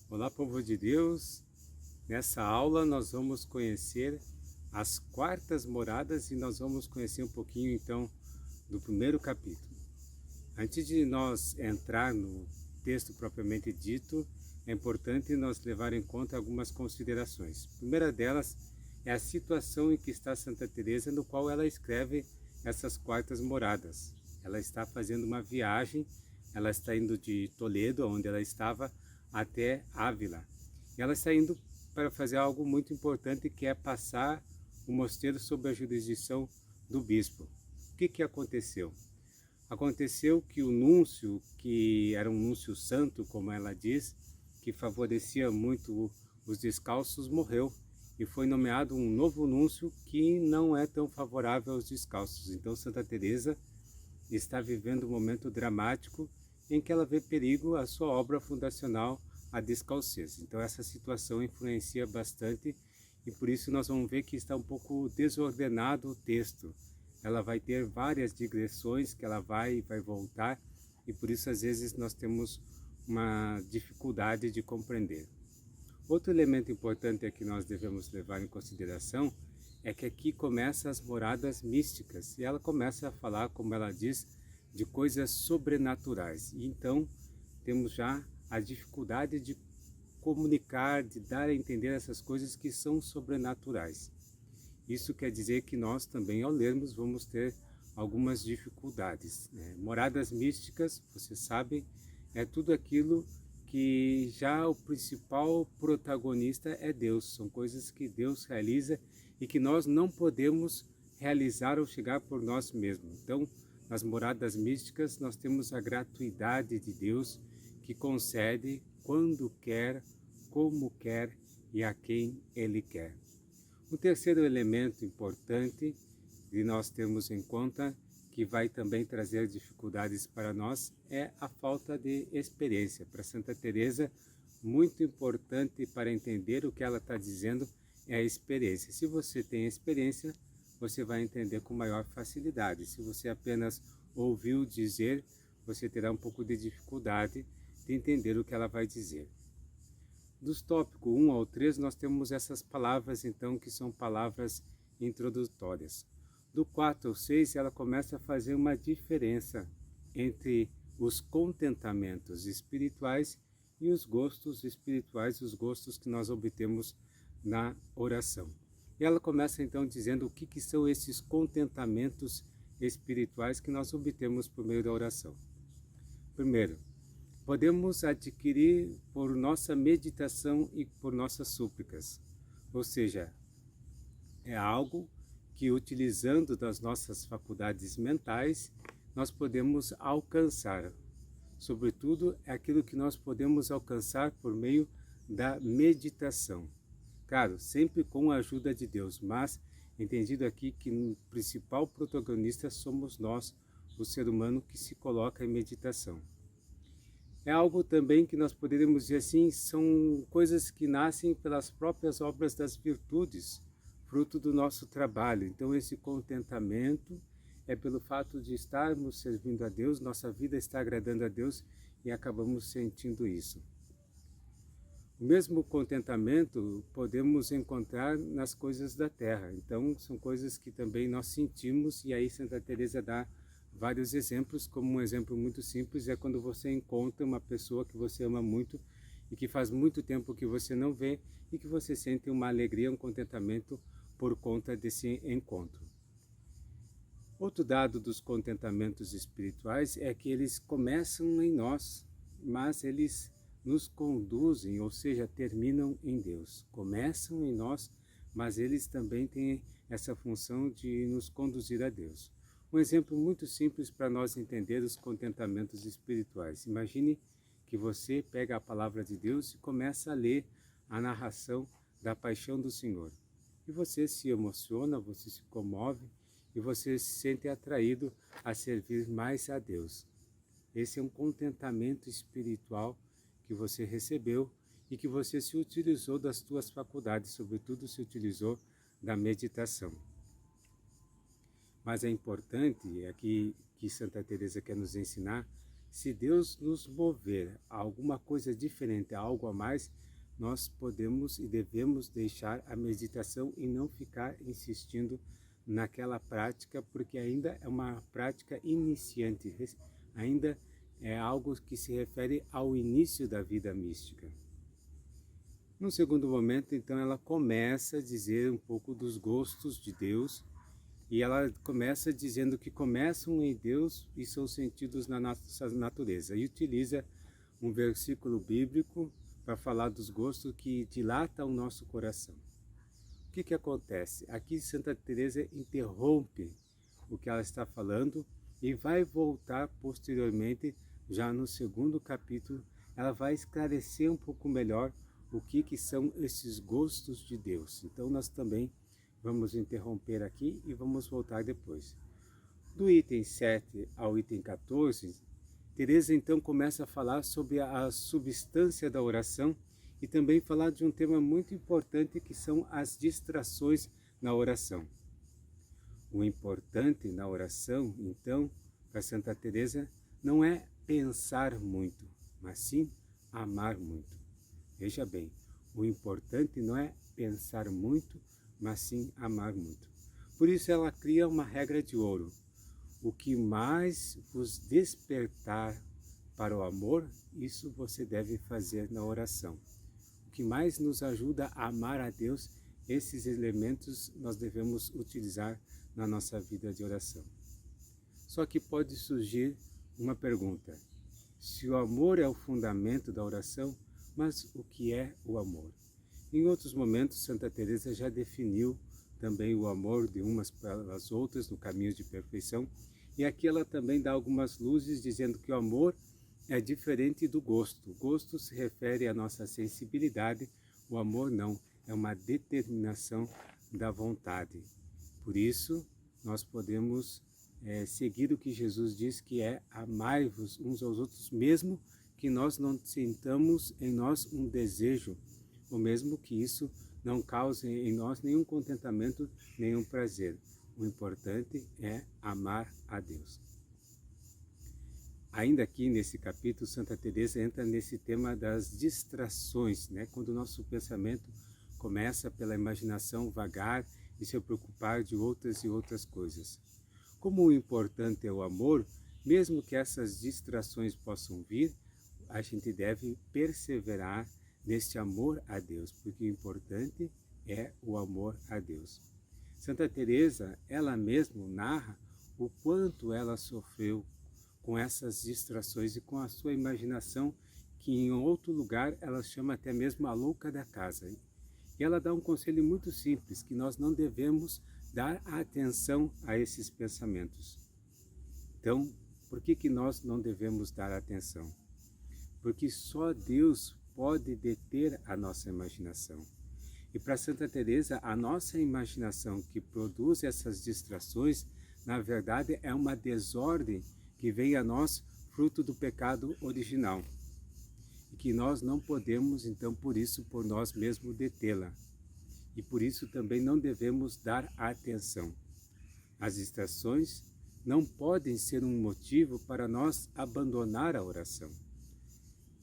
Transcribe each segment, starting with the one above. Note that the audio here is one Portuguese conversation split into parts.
Olá, povo de Deus! Nessa aula nós vamos conhecer as quartas moradas e nós vamos conhecer um pouquinho então do primeiro capítulo. Antes de nós entrar no texto propriamente dito, é importante nós levar em conta algumas considerações. A primeira delas é a situação em que está Santa Teresa, no qual ela escreve essas quartas moradas. Ela está fazendo uma viagem, ela está indo de Toledo, onde ela estava, até Ávila. E ela está indo para fazer algo muito importante, que é passar o mosteiro sob a jurisdição do bispo. O que aconteceu? Aconteceu que o núncio, que era um núncio santo, como ela diz, que favorecia muito os descalços, morreu. E foi nomeado um novo núncio que não é tão favorável aos descalços. Então Santa Teresa está vivendo um momento dramático em que ela vê perigo à sua obra fundacional, a descalcez. Então essa situação influencia bastante e por isso nós vamos ver que está um pouco desordenado o texto. Ela vai ter várias digressões que ela vai voltar e por isso às vezes nós temos uma dificuldade de compreender. Outro elemento importante que nós devemos levar em consideração é que aqui começa as moradas místicas e ela começa a falar, como ela diz, de coisas sobrenaturais. E então temos já a dificuldade de comunicar, de dar a entender essas coisas que são sobrenaturais. Isso quer dizer que nós também, ao lermos, vamos ter algumas dificuldades, né? Moradas místicas, vocês sabem, é tudo aquilo que já o principal protagonista é Deus. São coisas que Deus realiza e que nós não podemos realizar ou chegar por nós mesmos. Então, nas moradas místicas, nós temos a gratuidade de Deus que concede quando quer, como quer e a quem Ele quer. O terceiro elemento importante de nós termos em conta, que vai também trazer dificuldades para nós, é a falta de experiência. Para Santa Teresa, muito importante para entender o que ela está dizendo é a experiência. Se você tem experiência, você vai entender com maior facilidade. Se você apenas ouviu dizer, você terá um pouco de dificuldade de entender o que ela vai dizer. Dos tópicos 1 ao 3, nós temos essas palavras, então, que são palavras introdutórias. Do 4 ao 6, ela começa a fazer uma diferença entre os contentamentos espirituais e os gostos espirituais, os gostos que nós obtemos na oração. E ela começa, então, dizendo o que são esses contentamentos espirituais que nós obtemos por meio da oração. Primeiro, podemos adquirir por nossa meditação e por nossas súplicas. Ou seja, é algo que, utilizando das nossas faculdades mentais, nós podemos alcançar. Sobretudo, é aquilo que nós podemos alcançar por meio da meditação. Claro, sempre com a ajuda de Deus, mas entendido aqui que o principal protagonista somos nós, o ser humano que se coloca em meditação. É algo também que nós poderíamos dizer assim, são coisas que nascem pelas próprias obras das virtudes, fruto do nosso trabalho. Então esse contentamento é pelo fato de estarmos servindo a Deus, nossa vida está agradando a Deus e acabamos sentindo isso. O mesmo contentamento podemos encontrar nas coisas da terra. Então são coisas que também nós sentimos e aí Santa Teresa dá vários exemplos, como um exemplo muito simples é quando você encontra uma pessoa que você ama muito e que faz muito tempo que você não vê e que você sente uma alegria, um contentamento por conta desse encontro. Outro dado dos contentamentos espirituais é que eles começam em nós, mas eles nos conduzem, ou seja, terminam em Deus. Começam em nós, mas eles também têm essa função de nos conduzir a Deus. Um exemplo muito simples para nós entender os contentamentos espirituais. Imagine que você pega a palavra de Deus e começa a ler a narração da paixão do Senhor. E você se emociona, você se comove e você se sente atraído a servir mais a Deus. Esse é um contentamento espiritual que você recebeu e que você se utilizou das suas faculdades, sobretudo se utilizou da meditação. Mas é importante, aqui que Santa Teresa quer nos ensinar, se Deus nos mover a alguma coisa diferente, a algo a mais, nós podemos e devemos deixar a meditação e não ficar insistindo naquela prática, porque ainda é uma prática iniciante, ainda é algo que se refere ao início da vida mística. No segundo momento, então, ela começa a dizer um pouco dos gostos de Deus, e ela começa dizendo que começam em Deus e são sentidos na nossa natureza, e utiliza um versículo bíblico para falar dos gostos que dilatam o nosso coração. O que acontece? Aqui Santa Teresa interrompe o que ela está falando e vai voltar posteriormente, já no segundo capítulo, ela vai esclarecer um pouco melhor o que são esses gostos de Deus. Então nós também vamos interromper aqui e vamos voltar depois. Do item 7 ao item 14, Teresa então começa a falar sobre a substância da oração e também falar de um tema muito importante que são as distrações na oração. O importante na oração, então, para Santa Teresa, não é pensar muito, mas sim amar muito. Veja bem, o importante não é pensar muito, mas sim amar muito. Por isso ela cria uma regra de ouro. O que mais vos despertar para o amor, isso você deve fazer na oração. O que mais nos ajuda a amar a Deus, esses elementos nós devemos utilizar na nossa vida de oração. Só que pode surgir uma pergunta. Se o amor é o fundamento da oração, mas o que é o amor? Em outros momentos, Santa Teresa já definiu também o amor de umas pelas outras no caminho de perfeição, e aqui ela também dá algumas luzes dizendo que o amor é diferente do gosto. O gosto se refere à nossa sensibilidade, o amor não, é uma determinação da vontade. Por isso, nós podemos seguir o que Jesus diz, que é amai-vos uns aos outros, mesmo que nós não sintamos em nós um desejo, ou mesmo que isso não cause em nós nenhum contentamento, nenhum prazer. O importante é amar a Deus. Ainda aqui nesse capítulo, Santa Teresa entra nesse tema das distrações, né? Quando o nosso pensamento começa pela imaginação vagar e se preocupar de outras e outras coisas. Como o importante é o amor, mesmo que essas distrações possam vir, a gente deve perseverar neste amor a Deus, porque o importante é o amor a Deus. Santa Teresa, ela mesma narra o quanto ela sofreu com essas distrações e com a sua imaginação, que em outro lugar ela chama até mesmo a louca da casa. E ela dá um conselho muito simples, que nós não devemos dar atenção a esses pensamentos. Então, por que nós não devemos dar atenção? Porque só Deus pode deter a nossa imaginação. E para Santa Teresa, a nossa imaginação que produz essas distrações, na verdade é uma desordem que vem a nós fruto do pecado original. E que nós não podemos, então, por isso, por nós mesmos detê-la. E por isso também não devemos dar atenção. As distrações não podem ser um motivo para nós abandonar a oração.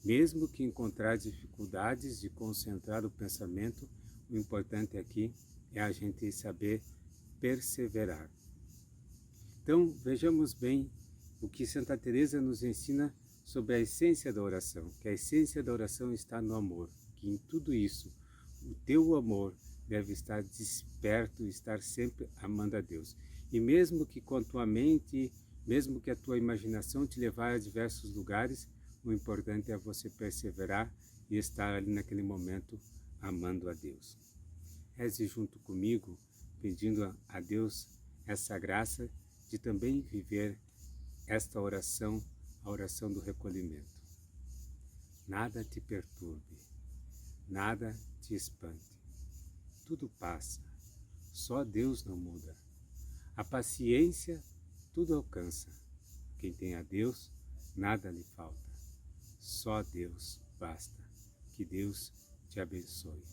Mesmo que encontrar dificuldades de concentrar o pensamento, o importante aqui é a gente saber perseverar. Então, vejamos bem o que Santa Teresa nos ensina sobre a essência da oração, que a essência da oração está no amor, que em tudo isso, o teu amor deve estar desperto, estar sempre amando a Deus. E mesmo que com a tua mente, mesmo que a tua imaginação te levar a diversos lugares, o importante é você perseverar e estar ali naquele momento amando a Deus. Reze junto comigo, pedindo a Deus essa graça de também viver esta oração, a oração do recolhimento. Nada te perturbe, nada te espante. Tudo passa, só Deus não muda. A paciência tudo alcança. Quem tem a Deus, nada lhe falta. Só Deus basta. Que Deus te abençoe.